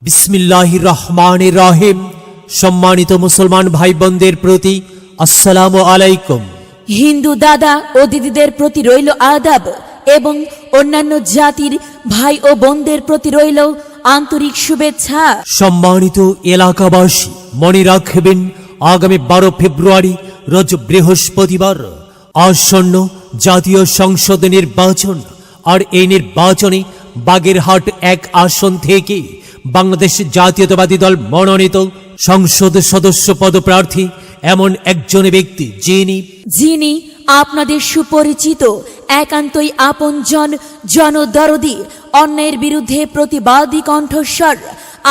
বিসমিল্লাহির রহমানির রহিম। সম্মানিত মুসলমান ভাই বোনদের প্রতি আসসালামু আলাইকুম। হিন্দু দাদা ও দিদিদের প্রতি রইল আদাব এবং অন্যান্য জাতির ভাই ও বোনদের প্রতি রইল আন্তরিক শুভেচ্ছা। সম্মানিত এলাকাবাসী, মনে রাখবেন আগামী 12 ফেব্রুয়ারি রোজ বৃহস্পতিবার আসন্ন জাতীয় সংসদ নির্বাচন। আর এই নির্বাচনে বাগেরহাট 1 আসন থেকে বাংলাদেশ জাতীয়তাবাদী দল মনোনীত সংসদ সদস্য পদপ্রার্থী এমন একজন ব্যক্তি যিনি আপনাদের সুপরিচিত, একান্তই আপনজন, জনদরদি, অন্যায়ের বিরুদ্ধে প্রতিবাদী কণ্ঠস্বর,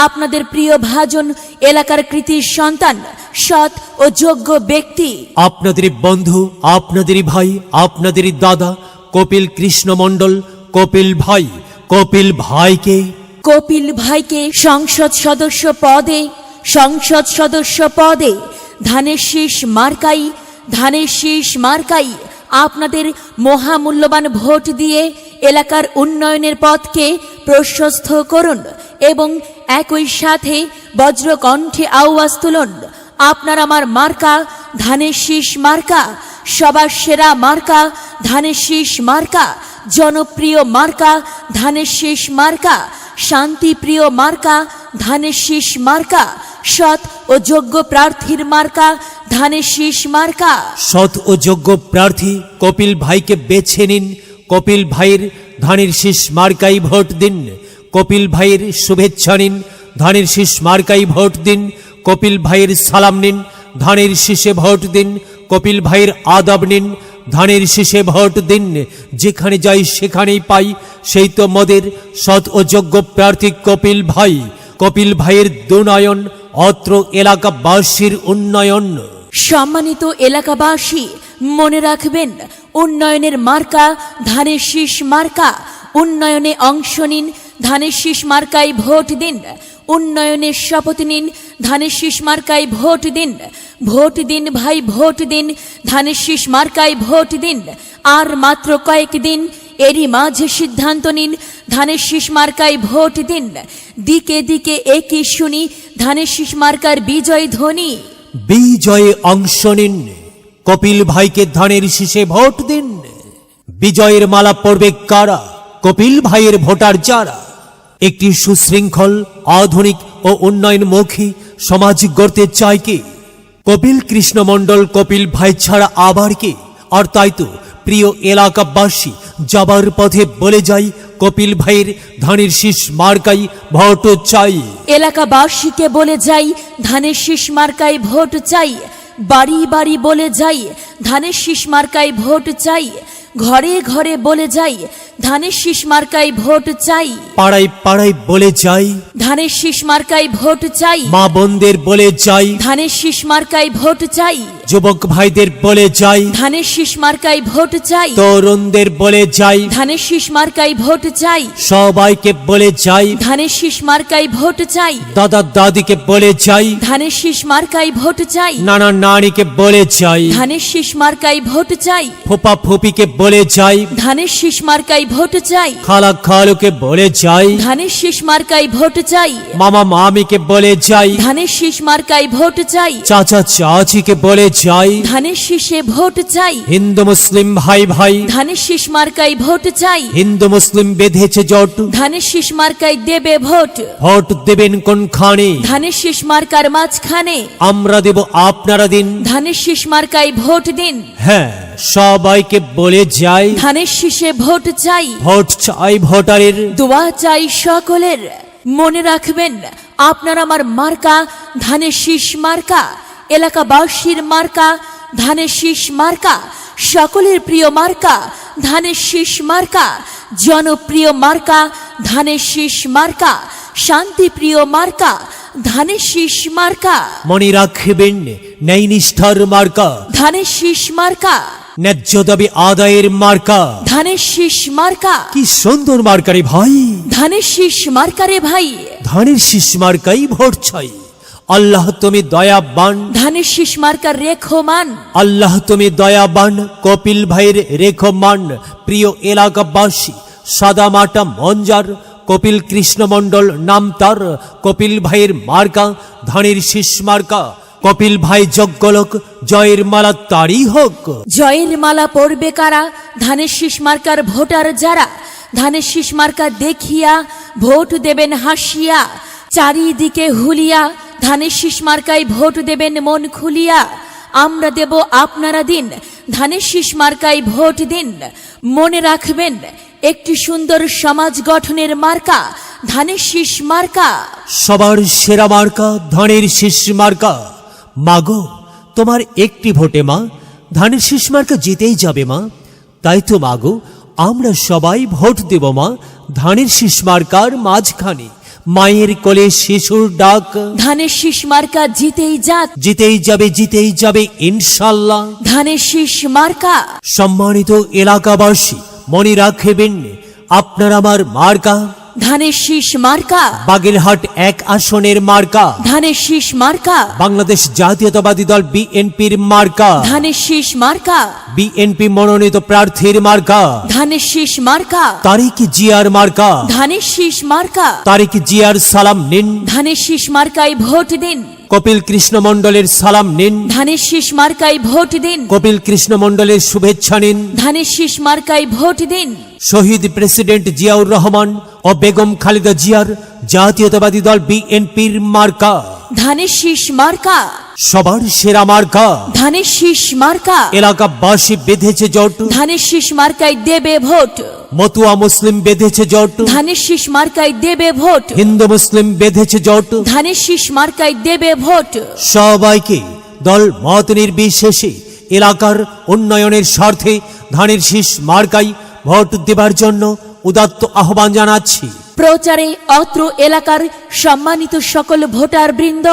আপনাদের প্রিয় ভাজন, এলাকার কৃতির সন্তান, সৎ ও যোগ্য ব্যক্তি, আপনাদের বন্ধু, আপনাদেরই ভাই, আপনাদেরই দাদা কপিল কৃষ্ণ মণ্ডল। কপিল ভাইকে সংসদ সদস্য পদে ধানের শীষ মার্কাই আপনাদের মহামূল্যবান ভোট দিয়ে এলাকার উন্নয়নের পথকে প্রশস্ত করুন এবং একই সাথে বজ্রকণ্ঠে আওয়াজ তুলুন, আপনার আমার মার্কা ধানের শীষ মার্কা, সবার সেরা মার্কা ধানের শীষ মার্কা, জনপ্রিয় মার্কা ধানের শীষ মার্কা, শান্তিপ্রিয় মার্কা ধানের শীষ মার্কা, সৎ ও যোগ্য প্রার্থীর মার্কা ধানের শীষ মার্কা। সৎ ও যোগ্য প্রার্থী কপিল ভাইকে বেছে নিন। কপিল ভাইয়ের ধানের শীষ মার্কাই ভোট দিন। কপিল ভাইয়ের শুভেচ্ছা নিন, ধানের শীষ মার্কাই ভোট দিন। কপিল ভাইয়ের সালাম নিন, ধানের শীষে ভোট দিন। কপিল ভাইয়ের আদাব নিন, ধানের শীষে ভোট দিন। যেখানে যাই সেখানেই পাই সেই তো মদের সৎ ও যোগ্য প্রার্থী কপিল ভাইয়ের দুনয়ন, অত্র এলাকাবাসীর উন্নয়ন। সম্মানিত এলাকাবাসী, মনে রাখবেন, উন্নয়নের মার্কা ধানের শীষ মার্কা। উন্নয়নে অংশ নিন, ধানের শীষ মার্কায় ভোট দিন। উন্নয়নের শপথ নিন, ধানের শীষ মার্কায় ভোট দিন। ভোট দিন ভাই, ভোট দিন, ধানের শীষ মার্কায় ভোট দিন। আর মাত্র কয়েকদিন, এরই মাঝে সিদ্ধান্ত নিন, ধানের শীষ মার্কায় ভোট দিন। দিকে দিকে একই শুনি ধানের শীষ মার্কার বিজয় ধ্বনি। বিজয়ে অংশ নিন, কপিল ভাইকে ধানের শীষে ভোট দিন। বিজয়ের মালা পড়বে কারা? কপিল ভাইয়ের ভোটার যারা। একটি সুশৃঙ্খল, আধুনিক ও উন্নয়নমুখী সমাজ গড়তে চায় কে? কপিল কৃষ্ণ মণ্ডল, কপিল ভাই ছাড়া আবার কে? আর তাই তো প্রিয় এলাকাবাসী, যাবার পথে বলে যাই, কপিল ভাইয়ের ধানের শীষ মার্কাই ভোট চাই। এলাকাবাসীকে বলে যাই, ধানের শীষ মার্কায় ভোট চাই। বাড়ি বাড়ি বলে যাই, ধানের শীষ মার্কায় ভোট চাই। ঘরে ঘরে বলে যাই, ধানের শীষ মার্কায় ভোট চাই। পাড়ায় পাড়ায় বলে যাই, ধানের শীষ মার্কায় ভোট চাই। মা বোনদের বলে যাই, ধানের শীষ মার্কায় ভোট চাই। যুবক ভাইদের বলে যাই, ধানের শীষ মার্কায় ভোট চাই। তরুণদের বলে যাই, ধানের শীষ মার্কায় ভোট চাই। সবাইকে বলে যাই, ধানের শীষ মার্কায় ভোট চাই। দাদা দাদিকে বলে যাই, ধানের শীষ মার্কায় ভোট চাই। নানা নানিকে বলে যাই, ধানের শীষ মার্কায় ভোট চাই। ফুপা ফুপিকে বলে যাই, ধানের শীষ মার্কায় ভোট চাই। খালা খালুকে বলে যাই, ধানের শীষ মার্কায় ভোট চাই। মামা মামিকে বলে যাই, ধানের শীষ মার্কায় ভোট চাই। চাচা চাচিকে বলে যাই, ধানের শীষে ভোট চাই। হিন্দু মুসলিম ভাই ধানের শীষ মার্কায় ভোট চাই। হিন্দু মুসলিম বেঁধেছে জোট, ধানের শীষ মার্কায় দেবে ভোট। ভোট দেবেন কোনখানে? ধানের শীষ মার্কার মাঝখানে। আমরা দেব, আপনারা দিন। ধানের শীষ মার্কায় ভোট দিন। হ্যাঁ, সবাইকে বলে যাই, ধানের শীষে ভোট চাই। ভোট চাই ভোটারের, দোয়া চাই সকলের। মনে রাখবেন, আপনার আমার মার্কা ধানের শীষ মার্কা। এলাকাবাসীর মার্কা ধানের শীষ মার্কা। সকলের প্রিয় মার্কা ধানের শীষ মার্কা। জনপ্রিয় মার্কা ধানের শীষ মার্কা। শান্তিপ্রিয় মার্কা ধানের শীষ মার্কা। মনে রাখবেন, ন্যায় নিষ্ঠার মার্কা ধানের শীষ মার্কা। ন্যায্য দাবি আদায়ের মার্কা ধানের শীষ মার্কা। কি সুন্দর মার্কারে ভাই, ধানের শীষ মার্কারে ভাই। ধানের শীষ মার্কাই ভোট চাই। আল্লাহ তুমি দয়াবান, ধানের শীষ মার্কার রেখমান। আল্লাহ তুমি দয়াবান, কপিল ভাইয়ের রেখমান। প্রিয় এলাকাবাসী, সাদা মাটা মঞ্জার কপিল কৃষ্ণ মণ্ডল নাম তার, কপিল ভাইয়ের মার্কা ধানের শীষ মার্কা। কপিল ভাই যজ্ঞলোক, জয়ের মালা তারই হোক। জয়ের মালা পড়বে কারা? ধানের শীষ মার্কার ভোটার যারা। ধানের শীষ মার্কা দেখিয়া ভোট দেবেন হাসিয়া, চারিদিকে হুলিয়া ধানের শীষ মার্কায় ভোট দেবেন মন খুলিয়া। আমরা দেব আপনারা দিন, ধানের শীষ মার্কায় ভোট দিন। মনে রাখবেন একটি সুন্দর সমাজ গঠনের মার্কা ধানের শীষ মার্কা। সবার সেরা মার্কা ধানের শীষ মার্কা। মাগো তোমার একটি ভোটে মা ধানের শীষ মার্কা জিতেই যাবে মা। তাই তো মাগো আমরা সবাই ভোট দেব মা ধানের শীষ মার্কার মাঝখানে। মায়ের কোলে শিশুর ডাক, ধানের শীষ মার্কা জিতেই যাক, জিতেই যাবে ইনশাল্লাহ। ধানের শীষ মার্কা। সম্মানিত এলাকাবাসী মনে রাখবেন আপনার আমার মার্কা ধানের শীষ মার্কা। বাগেরহাট 1 আসনের মার্কা ধানের শীষ মার্কা। বাংলাদেশ জাতীয়তাবাদী দল বিএনপির মার্কা ধানের শীষ মার্কা। বিএনপি মনোনীত প্রার্থীর মার্কা ধানের শীষ মার্কা। তারিক জিয়ার মার্কা ধানের শীষ মার্কা। তারিক জিয়ার সালাম নিন, ধানের শীষ মার্কায় ভোট দিন। কপিল কৃষ্ণ মণ্ডলের সালাম নিন, ধানের শীষ মার্কায় ভোট দিন। কপিল কৃষ্ণ মণ্ডলের শুভেচ্ছা নিন। ধানের শীষ মার্কায় ভোট দিন। শহীদ প্রেসিডেন্ট জিয়াউর রহমান ও বেগম খালেদা জিয়ার জাতীয়তাবাদী দল বিএনপির মার্কা ধানের শীষ মার্কা। সবার সেরা মার্কা। ধানের শীষ মার্কা। এলাকাবাসী বেঁধেছে জোট, ধানের শীষ মার্কায় দেবে ভোট। মতুয়া মুসলিম বেঁধেছে জোট, ধানের শীষ মার্কায় দেবে ভোট। হিন্দু মুসলিম বেঁধেছে জোট। ধানের শীষ মার্কায় দেবে ভোট। সবাইকে দল মত নির্বিশেষে এলাকার উন্নয়নের স্বার্থে ধানের শীষ মার্কায় ভোট দেবার জন্য উদাত্ত আহ্বান জানাচ্ছি। প্রচারে অত্র এলাকার সম্মানিত সকল ভোটার বৃন্দ।